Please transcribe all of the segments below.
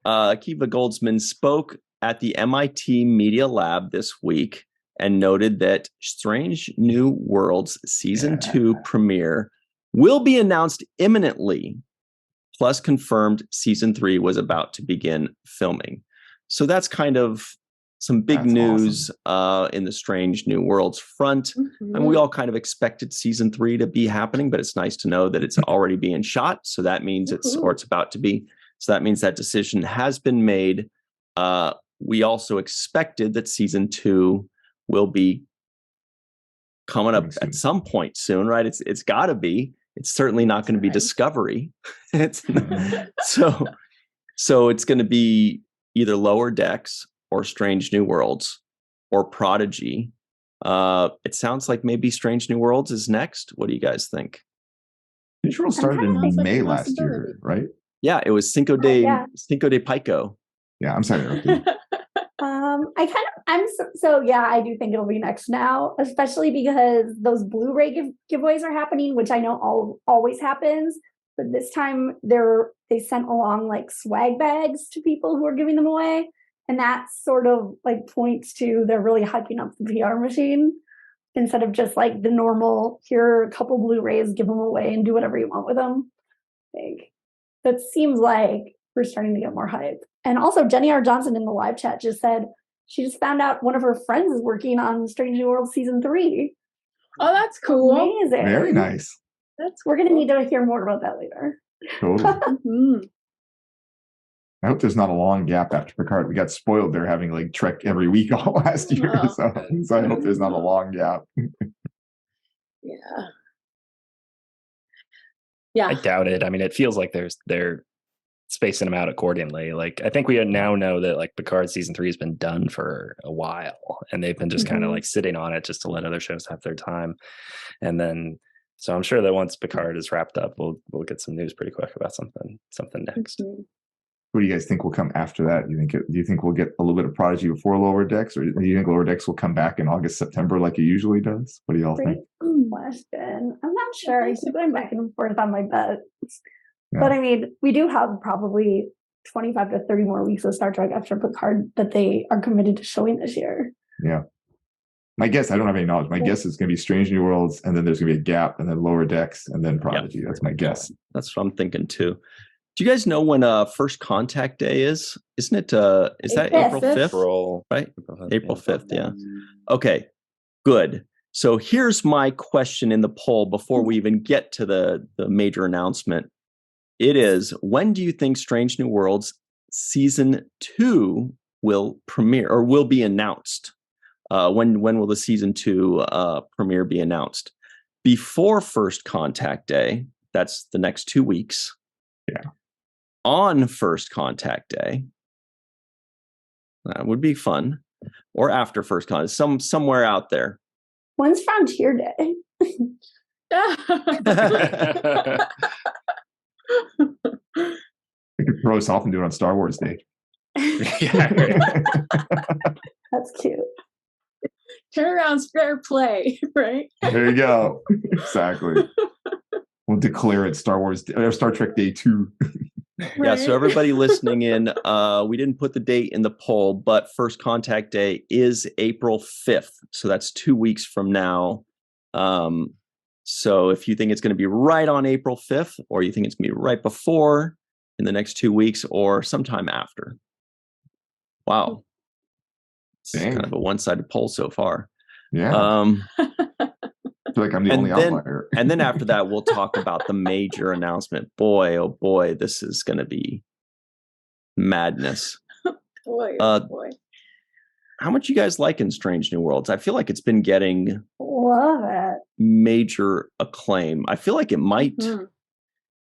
Akiva Goldsman spoke at the MIT Media Lab this week and noted that Strange New Worlds Season 2 premiere will be announced imminently, plus confirmed Season 3 was about to begin filming. So that's kind of some big news in the Strange New Worlds front. And we all kind of expected Season 3 to be happening, but it's nice to know that it's already being shot. So that means it's about to be. So that means that decision has been made. We also expected that Season 2 will be coming up at some point soon, right? It's got to be. It's certainly not going to be Discovery. So it's going to be either Lower Decks or Strange New Worlds or Prodigy. It sounds like maybe Strange New Worlds is next. What do you guys think? Strange New Worlds started in May last year, right? Yeah, it was Cinco de Pico. Yeah, I'm sorry. I do think it'll be next now, especially because those Blu-ray giveaways are happening, which I know always happens. But this time they sent along like swag bags to people who are giving them away. And that sort of like points to they're really hyping up the PR machine instead of just like the normal, here are a couple Blu-rays, give them away and do whatever you want with them. Like, that seems like we're starting to get more hype. And also Jenny R. Johnson in the live chat just said she just found out one of her friends is working on Strange New World Season 3. Oh, that's cool. Amazing. Very nice. We're going to need to hear more about that later. Totally. I hope there's not a long gap after Picard. We got spoiled there having like Trek every week all last year. So I hope there's not a long gap. Yeah. I doubt it. I mean, it feels like they're spacing them out accordingly. Like, I think we now know that like Picard Season 3 has been done for a while and they've been just kind of like sitting on it just to let other shows have their time. And then, so I'm sure that once Picard is wrapped up, we'll get some news pretty quick about something next. What do you guys think will come after that? Do you think we'll get a little bit of Prodigy before Lower Decks, or do you think Lower Decks will come back in August, September like it usually does? What do y'all think? Question. I'm not sure. I keep going back and forth on my bets. Yeah. But I mean, we do have probably 25 to 30 more weeks of Star Trek after Picard that they are committed to showing this year. Yeah. My guess, I don't have any knowledge. My guess is going to be Strange New Worlds, and then there's going to be a gap, and then Lower Decks, and then Prodigy. Yep. That's my guess. That's what I'm thinking too. Do you guys know when First Contact Day is? Isn't it? Is that April 5th? Right? April 5th, yeah. Okay, good. So here's my question in the poll before we even get to the major announcement. It is, when do you think Strange New Worlds Season 2 will premiere or will be announced? When will the Season 2 premiere be announced? Before First Contact Day, that's the next 2 weeks. Yeah. On First Contact Day, that would be fun, or after First Contact, somewhere out there. When's Frontier Day? We could throw us off and do it on Star Wars Day. That's cute. Turnaround's fair play, right? There you go. Exactly. We'll declare it Star Trek Day 2. Yeah, so everybody listening in, we didn't put the date in the poll, but First Contact Day is April 5th. So that's 2 weeks from now. So if you think it's going to be right on April 5th, or you think it's going to be right before in the next 2 weeks, or sometime after. Wow. It's kind of a one-sided poll so far. Yeah. I feel like I'm the only outlier. And then after that, we'll talk about the major announcement. Boy, oh boy, this is going to be madness. Boy. How much you guys like in Strange New Worlds? I feel like it's been getting love it. Major acclaim. I feel like it might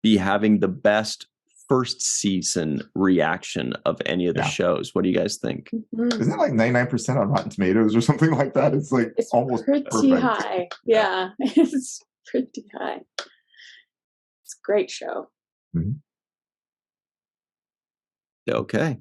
be having the best first season reaction of any of the shows. What do you guys think? Isn't it like 99% on Rotten Tomatoes or something like that? It's like almost pretty perfect. High. Yeah, it's pretty high. It's a great show. Okay.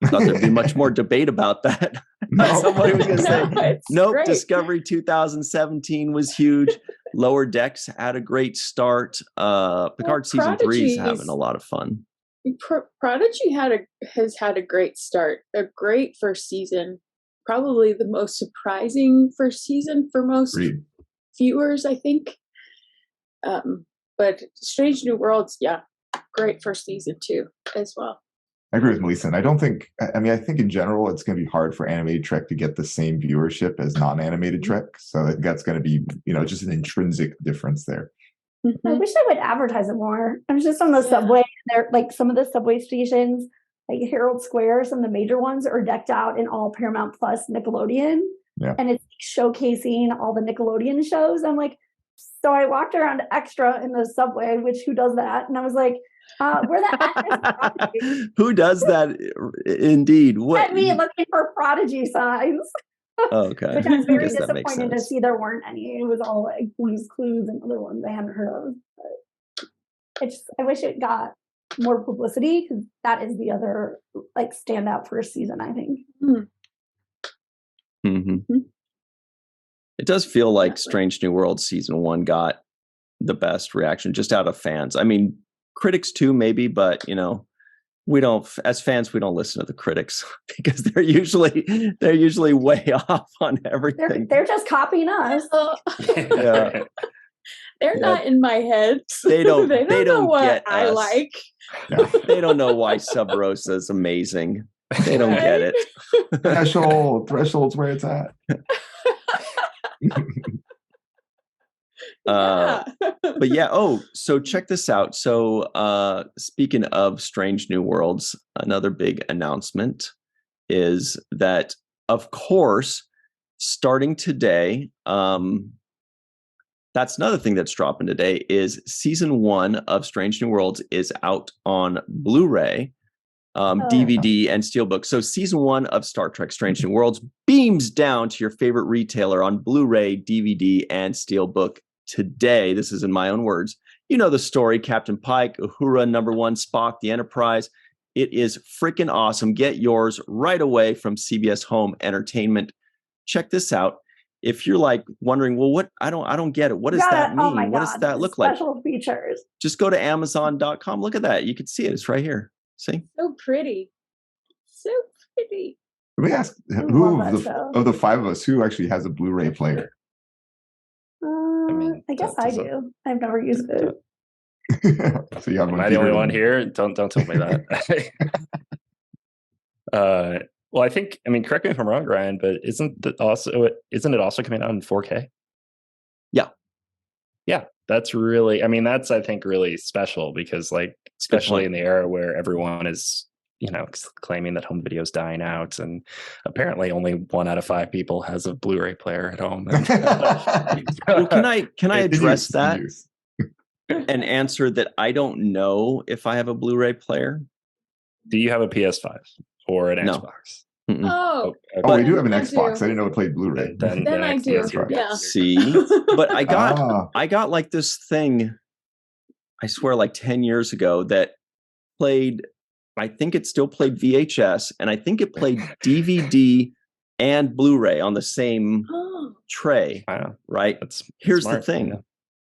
I thought there'd be much more debate about that. No. Somebody was going to say, nope, great. Discovery 2017 was huge. Lower Decks had a great start. Picard Season 3 is having a lot of fun. Prodigy has had a great start, a great first season, probably the most surprising first season for most viewers, I think. But Strange New Worlds, yeah, great first season too, as well. I agree with Melissa. And I think in general, it's going to be hard for animated Trek to get the same viewership as non-animated Trek. So I think that's going to be, just an intrinsic difference there. I wish I would advertise it more. I was just on the subway. There, like some of the subway stations, like Herald Square, some of the major ones are decked out in all Paramount Plus Nickelodeon. Yeah. And it's showcasing all the Nickelodeon shows. I'm like, so I walked around extra in the subway, which who does that? And I was like, we're the actors. Who does that? Indeed. What? At me looking for Prodigy signs. Oh, okay. Which I was very guess that makes disappointed to sense. see there weren't any. It was all like Blue's Clues and other ones I hadn't heard of. But I wish it got more publicity because that is the other like standout first season, I think. Mm-hmm. It does feel like Strange New Worlds season 1 got the best reaction just out of fans. I mean, critics too, maybe, but we don't, as fans, we don't listen to the critics because they're usually way off on everything. They're just copying us. Yeah. They're not in my head. They don't know what get I us. like. Yeah. They don't know why Sub Rosa is amazing. They don't get it. Threshold's where it's at. But yeah, so check this out. So speaking of Strange New Worlds, another big announcement is that, of course, starting today, that's another thing that's dropping today, is season 1 of Strange New Worlds is out on Blu-ray, DVD, and Steelbook. So season 1 of Star Trek Strange New Worlds beams down to your favorite retailer on Blu-ray, DVD, and Steelbook today. This is in my own words. You know the story: Captain Pike, Uhura, Number 1, Spock, the Enterprise. It is freaking awesome. Get yours right away from CBS Home Entertainment. Check this out. If you're like wondering, well, what I don't get it. What does that mean? Oh my God, what does that look like? Special features. Just go to Amazon.com. Look at that. You can see it. It's right here. See? So pretty. So pretty. Let me ask, who of the 5 of us, who actually has a Blu-ray player? I guess I do. I've never used it. So you have Am I the only one here? Don't tell me that. Well, correct me if I'm wrong, Ryan, but isn't it also coming out in 4K? Yeah, that's really, that's, I think, really special because, like, especially in the era where everyone is, claiming that home video is dying out, and apparently only 1 out of 5 people has a Blu-ray player at home. Well, can I address that and answer that I don't know if I have a Blu-ray player? Do you have a PS5 or an Xbox? Mm-mm. Oh, we do have an Xbox. I didn't know it played Blu-ray. Then I do. Yeah. See, but I got like this thing, I swear, like 10 years ago that played, I think it still played VHS, and I think it played DVD and Blu-ray on the same tray. Wow. Right? That's Here's smart. the thing. Yeah.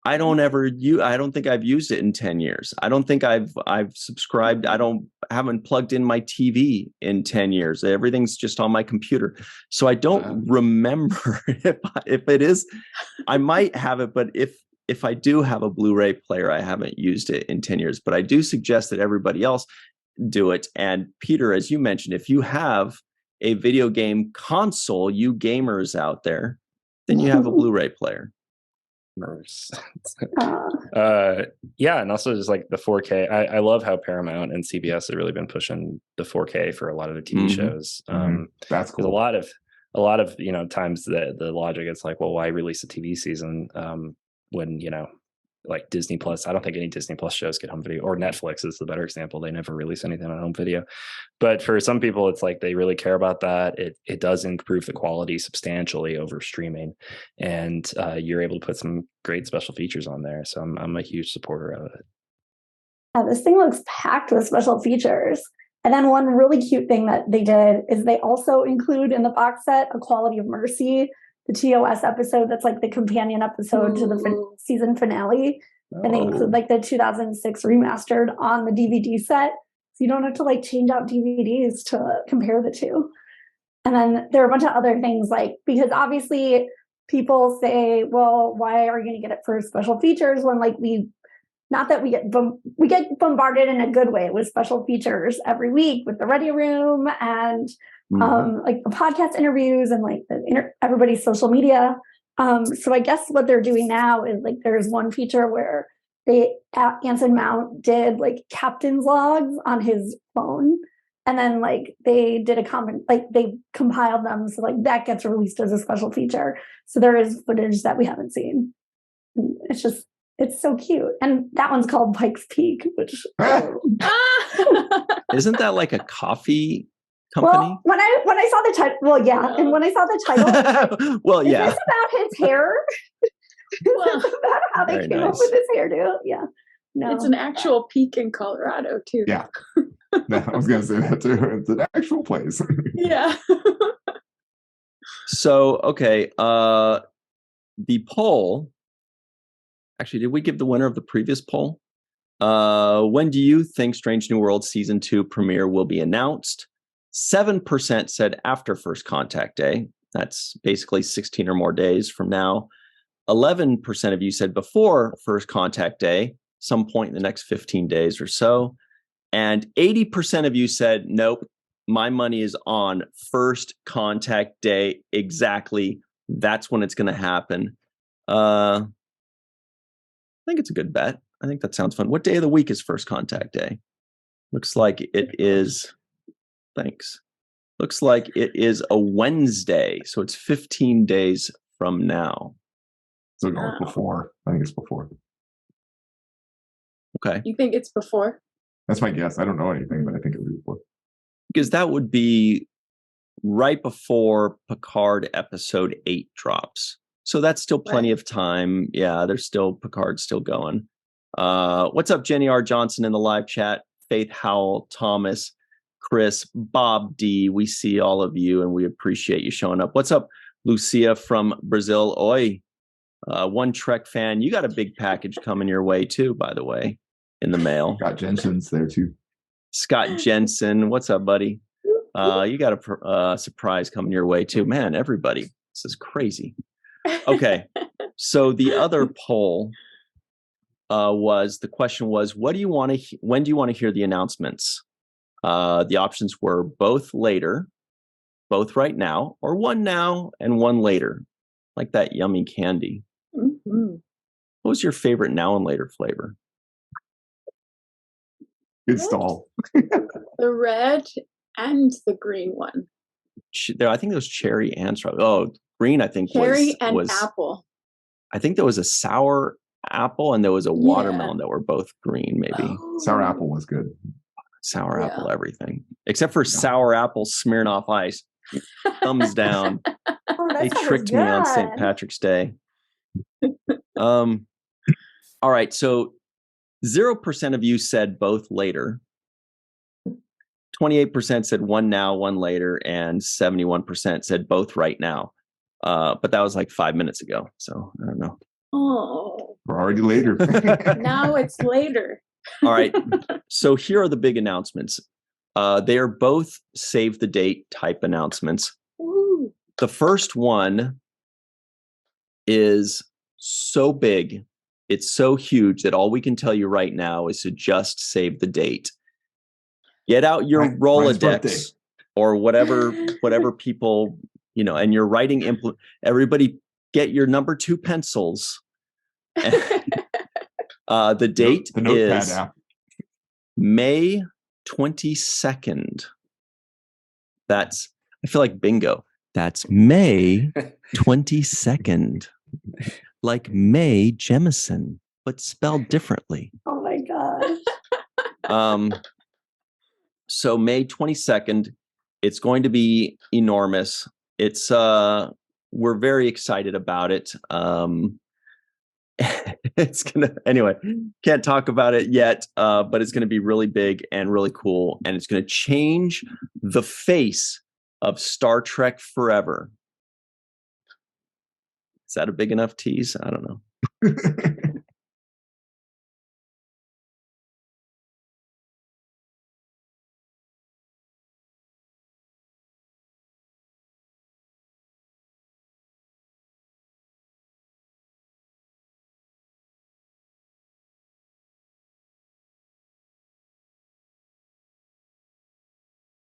I don't think I've used it in 10 years. I don't think I've subscribed. Haven't plugged in my TV in 10 years. Everything's just on my computer. So I don't remember if it is, I might have it, but if I do have a Blu-ray player, I haven't used it in 10 years, but I do suggest that everybody else do it. And Peter, as you mentioned, if you have a video game console, you gamers out there, then you have a Blu-ray player. And also just like the 4K. I love how Paramount and CBS have really been pushing the 4K for a lot of their TV shows. That's cool. There's a lot of times the logic is like, well, why release a TV season when like Disney Plus? I don't think any Disney Plus shows get home video, or Netflix is the better example. They never release anything on home video. But for some people, it's like they really care about that. It does improve the quality substantially over streaming, and you're able to put some great special features on there. So I'm a huge supporter of it. Yeah, this thing looks packed with special features. And then one really cute thing that they did is they also include in the box set A Quality of Mercy, the TOS episode that's like the companion episode to the season finale. And they include like the 2006 remastered on the DVD set. So you don't have to like change out DVDs to compare the two. And then there are a bunch of other things like, because obviously people say, well, why are you going to get it for special features when like not that we get bombarded in a good way with special features every week with the Ready Room and like the podcast interviews and like everybody's social media. So I guess what they're doing now is like there's one feature where Anson Mount did like captain's logs on his phone, and then like they did they compiled them, so like that gets released as a special feature. So there is footage that we haven't seen. It's so cute, and that one's called Pikes Peak, which isn't that like a coffee company? Well, when I saw the title, well, yeah, and when I saw the title, well, yeah, is this about his hair? Well, about how they came up with his hairdo? Yeah, no, it's an actual peak in Colorado too. Yeah, no, I was gonna say that too. It's an actual place. Yeah. So okay, the poll. Actually, did we give the winner of the previous poll? When do you think Strange New Worlds Season 2 premiere will be announced? 7% said after First Contact Day. That's basically 16 or more days from now. 11% of you said before First Contact Day, some point in the next 15 days or so. And 80% of you said, nope, my money is on First Contact Day. Exactly. That's when it's going to happen. I think it's a good bet. I think that sounds fun. What day of the week is First Contact Day? Looks like it is. Thanks. Looks like it is a Wednesday. So it's 15 days from now. So going before. I think it's before. Okay. You think it's before? That's my guess. I don't know anything, but I think it would be before. Because that would be right before Picard episode 8 drops. So that's still plenty of time. Yeah, there's still Picard's still going. What's up, Jenny R. Johnson in the live chat? Faith Howell, Thomas, Chris, Bob D. We see all of you and we appreciate you showing up. What's up, Lucia from Brazil? Oi, one Trek fan. You got a big package coming your way too, by the way, in the mail. Scott Jensen's there too. Scott Jensen, what's up, buddy? You got a surprise coming your way too. Man, everybody, this is crazy. Okay, so the other poll the question was, when do you want to hear the announcements? The options were both later, both right now, or one now and one later, like that yummy candy. Mm-hmm. What was your favorite now and later flavor? Good stall. The red and the green one. I think there was cherry and strawberry. Oh, green, I think cherry and was apple. I think there was a sour apple and there was a watermelon that were both green, maybe. Oh. Sour apple was good. Sour apple, everything. Except for sour apple Smirnoff Ice. Thumbs down. They tricked me on St. Patrick's Day. All right, so 0% of you said both later. 28% said one now, one later, and 71% said both right now. But that was like 5 minutes ago, so I don't know. Oh, we're already later. Now it's later. All right, so here are the big announcements. They are both save the date type announcements. Ooh. The first one is so big, it's so huge that all we can tell you right now is to just save the date. Get out your Rolodex or whatever people, and your writing everybody get your number 2 pencils. The date is May 22nd. I feel like bingo. That's May 22nd. Like Mae Jemison, but spelled differently. Oh my gosh. So May 22nd, it's going to be enormous. It's we're very excited about it. It's anyway, can't talk about it yet, but it's gonna be really big and really cool, and it's gonna change the face of Star Trek forever. Is that a big enough tease? I don't know.